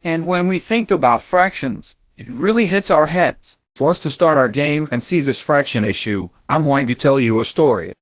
And when we think about fractions, it really hits our heads. For us to start our game and see this fraction issue, I'm going to tell you a story.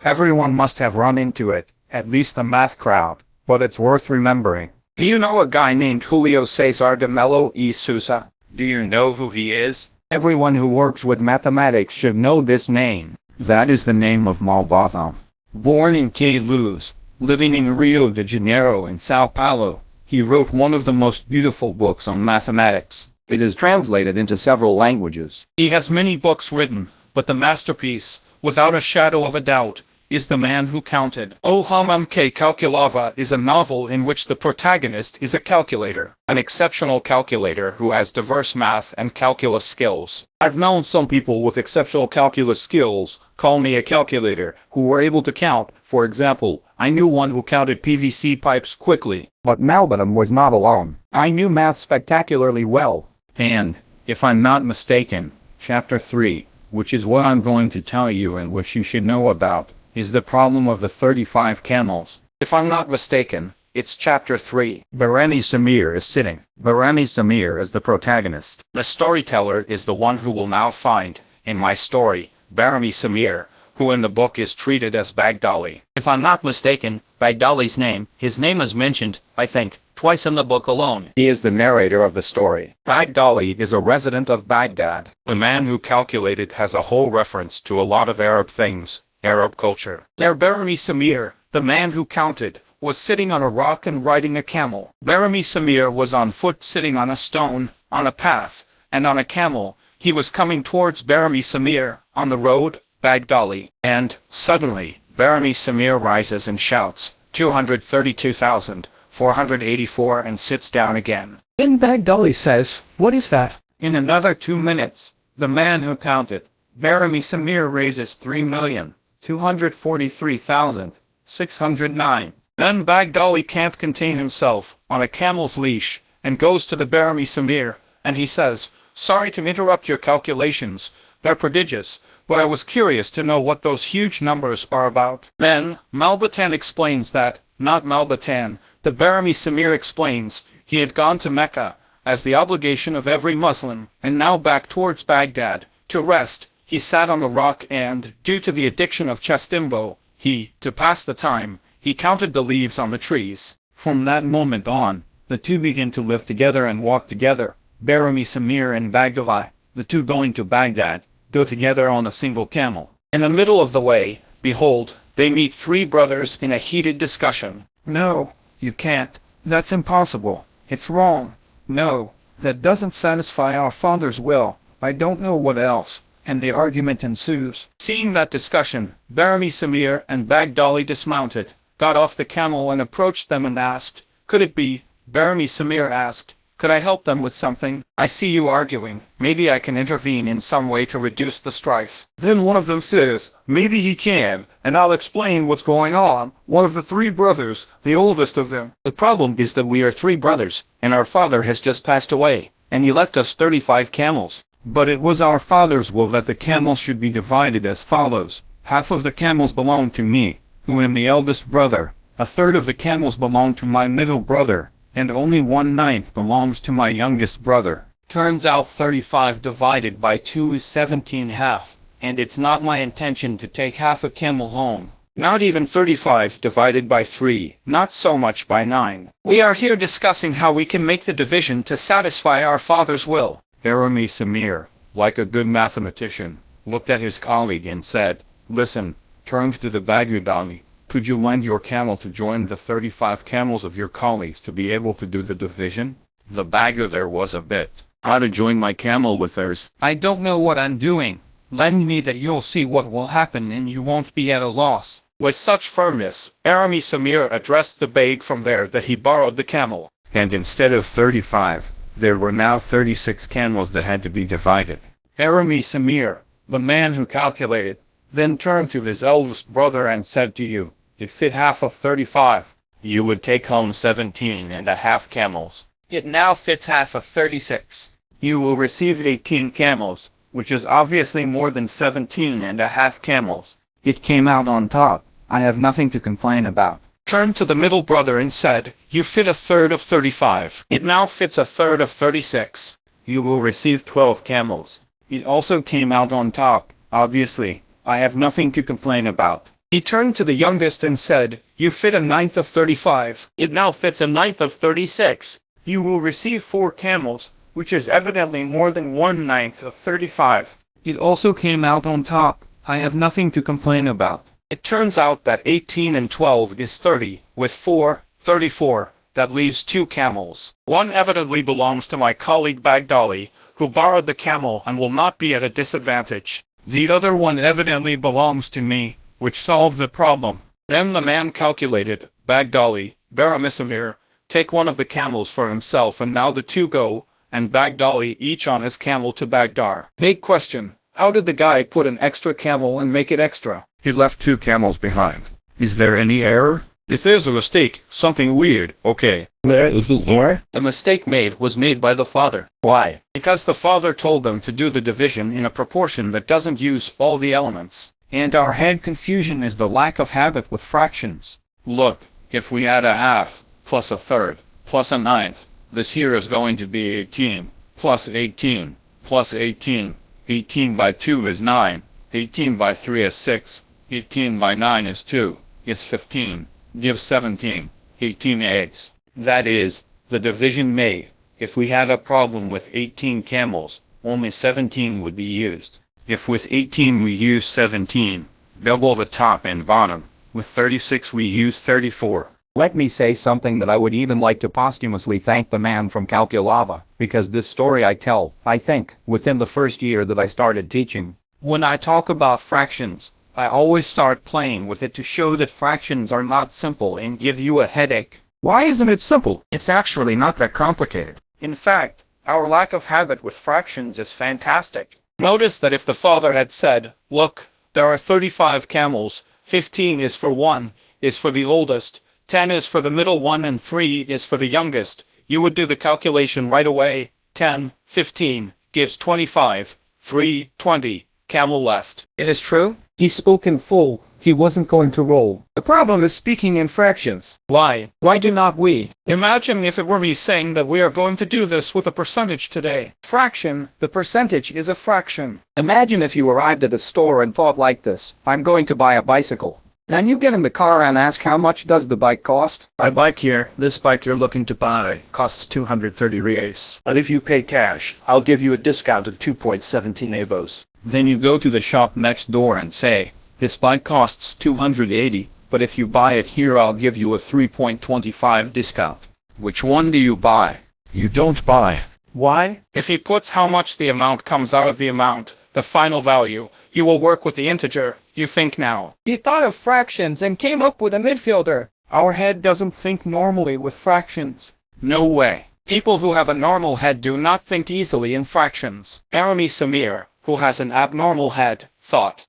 Everyone must have run into it, at least the math crowd, but it's worth remembering. Do you know a guy named Julio Cesar de Mello y Sousa? Do you know who he is? Everyone who works with mathematics should know this name. That is the name of Malbottom. Born in Queluz, living in Rio de Janeiro and Sao Paulo, he wrote one of the most beautiful books on mathematics. It is translated into several languages. He has many books written, but the masterpiece, without a shadow of a doubt, is The Man Who Counted. O Homem que Calculava is a novel in which the protagonist is a calculator, an exceptional calculator who has diverse math and calculus skills. I've known some people with exceptional calculus skills, call me a calculator, who were able to count. For example, I knew one who counted PVC pipes quickly. But Malbottom was not alone. I knew math spectacularly well. And, if I'm not mistaken, Chapter 3, which is what I'm going to tell you and which you should know about, is the problem of the 35 camels. If I'm not mistaken, it's Chapter 3. Barami Samir is sitting. Barami Samir is the protagonist. The storyteller is the one who will now find, in my story, Barami Samir, who in the book is treated as Baghdali. If I'm not mistaken, Baghdali's name, his name is mentioned, I think, twice in the book alone. He is the narrator of the story. Baghdali is a resident of Baghdad. The Man Who Calculated has a whole reference to a lot of Arab things, Arab culture. Barami Samir, the man who counted, was sitting on a rock and riding a camel. Barami Samir was on foot sitting on a stone, on a path, and on a camel. He was coming towards Barami Samir, on the road, Baghdali. And, suddenly, Barami Samir rises and shouts, 232,484 and sits down again. Then Baghdali says, what is that? In another 2 minutes, the man who counted, Barami Samir raises 3,243,609. Then Baghdali can't contain himself, on a camel's leash, and goes to the Barami Samir, and he says, sorry to interrupt your calculations, they're prodigious, but I was curious to know what those huge numbers are about. Then, Malbatan explains that, not Malbatan, the Barami Samir explains, he had gone to Mecca, as the obligation of every Muslim, and now back towards Baghdad, to rest. He sat on the rock and, due to the addiction of Chestimbo, to pass the time, he counted the leaves on the trees. From that moment on, the two began to live together and walk together. Barami Samir and Baghdali, the two going to Baghdad, go together on a single camel. In the middle of the way, behold, they meet 3 brothers in a heated discussion. No, you can't. That's impossible. It's wrong. No, that doesn't satisfy our Father's will. I don't know what else. And the argument ensues. Seeing that discussion, Barami Samir and Baghdali dismounted, got off the camel and approached them and asked, could it be? Barami Samir asked, could I help them with something? I see you arguing. Maybe I can intervene in some way to reduce the strife. Then one of them says, maybe he can, and I'll explain what's going on. One of the 3 brothers, the oldest of them. The problem is that we are 3 brothers, and our father has just passed away, and he left us 35 camels. But it was our father's will that the camels should be divided as follows. Half of the camels belong to me, who am the eldest brother. A third of the camels belong to my middle brother, and only 1/9 belongs to my youngest brother. Turns out 35 divided by 2 is 17/2, and it's not my intention to take half a camel home. Not even 35 divided by 3, not so much by 9. We are here discussing how we can make the division to satisfy our father's will. Barami Samir, like a good mathematician, looked at his colleague and said, listen, turned to the Baghdali, could you lend your camel to join the 35 camels of your colleagues to be able to do the division? The Baghdali was a bit, how to join my camel with theirs? I don't know what I'm doing. Lend me that you'll see what will happen and you won't be at a loss. With such firmness, Barami Samir addressed the Beg from there that he borrowed the camel. And instead of 35, there were now 36 camels that had to be divided. Barami Samir, the man who calculated, then turned to his eldest brother and said to you, it fit half of 35. You would take home 17.5 camels. It now fits half of 36. You will receive 18 camels, which is obviously more than 17.5 camels. It came out on top. I have nothing to complain about. turned to the middle brother and said, "You fit a third of 35. It now fits a third of 36. You will receive 12 camels." It also came out on top, obviously. I have nothing to complain about. He turned to the youngest and said, "You fit a ninth of 35. It now fits a ninth of 36. You will receive 4 camels, which is evidently more than 1/9 of 35. It also came out on top. I have nothing to complain about. It turns out that 18 and 12 is 30, with 4, 34. That leaves 2 camels. One evidently belongs to my colleague Bagdali, who borrowed the camel and will not be at a disadvantage. The other one evidently belongs to me, which solved the problem." Then the man calculated, "Bagdali, Baramisamir, take one of the camels for himself, and now the 2 go, and Bagdali each on his camel to Baghdar." Big question. How did the guy put an extra camel and make it extra? He left 2 camels behind. Is there any error? If there's a mistake, something weird, okay. The mistake was made by the father. Why? Because the father told them to do the division in a proportion that doesn't use all the elements. And our head confusion is the lack of habit with fractions. Look, if we add a half, plus a third, plus a ninth, this here is going to be 18, plus 18, plus 18. 18 by 2 is 9, 18 by 3 is 6, 18 by 9 is 2, is 15, give 17, 18 eggs. That is, the division made. If we had a problem with 18 camels, only 17 would be used. If with 18 we use 17, double the top and bottom. With 36 we use 34. Let me say something that I would even like to posthumously thank the man from Calculava, because this story I tell, I think, within the first year that I started teaching. When I talk about fractions, I always start playing with it to show that fractions are not simple and give you a headache. Why isn't it simple? It's actually not that complicated. In fact, our lack of habit with fractions is fantastic. Notice that if the father had said, "Look, there are 35 camels, 15 is for 1, is for the oldest, 10 is for the middle one, and 3 is for the youngest," you would do the calculation right away. 10, 15, gives 25, 3, 20, camel left. It is true. He spoke in full. He wasn't going to roll. The problem is speaking in fractions. Why? Why do not we? Imagine if it were me saying that we are going to do this with a percentage today. Fraction, the percentage is a fraction. Imagine if you arrived at a store and thought like this: I'm going to buy a bicycle. Then you get in the car and ask, how much does the bike cost? My bike here, this bike you're looking to buy, costs 230 reais. But if you pay cash, I'll give you a discount of 2.17 avos. Then you go to the shop next door and say, "This bike costs 280, but if you buy it here I'll give you a 3.25 discount." Which one do you buy? You don't buy. Why? If he puts how much the amount comes out of the amount, the final value, you will work with the integer. You think now. He thought of fractions and came up with a midfielder. Our head doesn't think normally with fractions. No way. People who have a normal head do not think easily in fractions. Arami Samir, who has an abnormal head, thought.